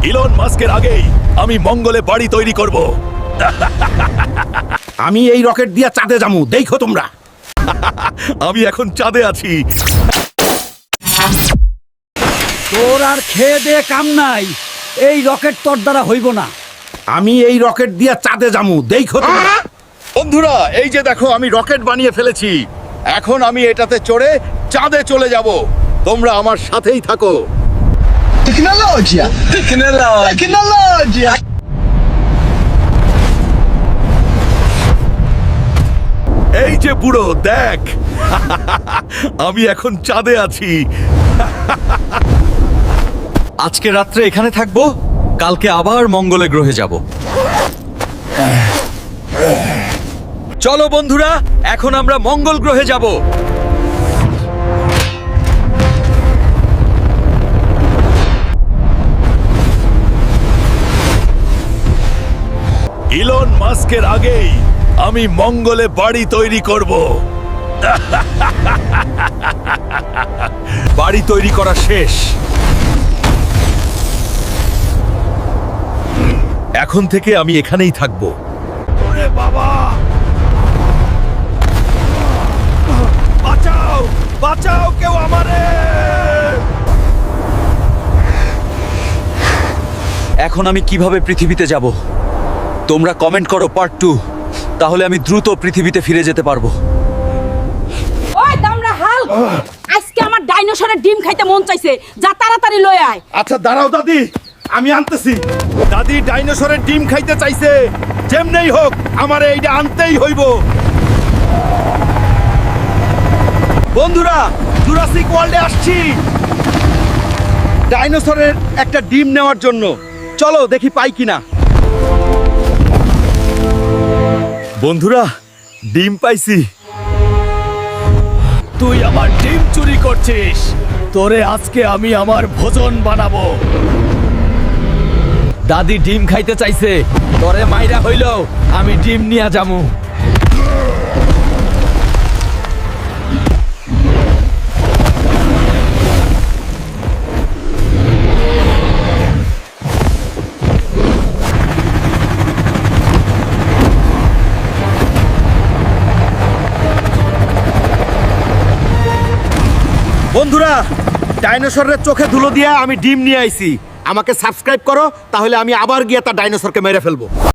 Elon মাস্কের আগেই আমি মঙ্গলে বাড়ি তৈরি করব। আমি এই রকেট দিয়া চাঁদে যামু, দেখো তোমরা। আমি এখন চাঁদে আছি। তোর আর খেয়ে দে কাম নাই, এই রকেট তোর দ্বারা হইব না। আমি এই রকেট দিয়া চাঁদে যামু, দেখো তোমরা। বন্ধুরা, এই যে দেখো আমি রকেট বানিয়ে ফেলেছি। এখন আমি এটাতে চড়ে চাঁদে চলে যাব। তোমরা আমার সাথেই থাকো। Tecnologia! Tecnologia! এই যে বুড়ো দেখ, আমি এখন চাঁদে আছি। আজকে রাত্রে এখানে থাকবো, কালকে আবার মঙ্গলে গ্রহে যাব। চলো বন্ধুরা, এখন আমরা মঙ্গল গ্রহে যাব। ইলন মাস্কের আগেই আমি মঙ্গলে বাড়ি তৈরি করব। বাড়ি তৈরি করা শেষ। এখন থেকে আমি এখানেই থাকব। ওরে বাবা! বাঁচাও! বাঁচাও কেউ আমারে! এখন আমি কিভাবে পৃথিবীতে যাব? তোমরা কমেন্ট করো পার্ট 2, তাহলে আমি দ্রুত পৃথিবীতে ফিরে যেতে পারবো। ওই দামড়া হাল, আজকে আমার ডাইনোসরের ডিম খাইতে মন চাইছে, যা তাড়াতাড়ি লয়ে আয়। আচ্ছা দাঁড়াও দাদি, আমি আনতেছি। দাদি ডাইনোসরের ডিম খাইতে চাইছে, যেমনেই হোক আমার এইটা আনতেই হইব। বন্ধুরা, জুরাসিক ওয়ার্ল্ডে আসছি ডাইনোসরের একটা ডিম নেওয়ার জন্য। চলো দেখি পাই কিনা। বন্ধুরা, ডিম পাইছি। তুই আমার ডিম চুরি করছিস, তোরে আজকে আমি আমার ভোজন বানাবো। দাদি ডিম খাইতে চাইছে, তোরে মাইরা হইল আমি ডিম নিয়া যামু। বন্ধুরা, ডাইনোসরের চোখে ধুলো দিয়ে আমি ডিম নিয়ে আইছি। আমাকে সাবস্ক্রাইব করো, তাহলে আমি আবার গিয়ে তার ডাইনোসরকে মেরে ফেলবো।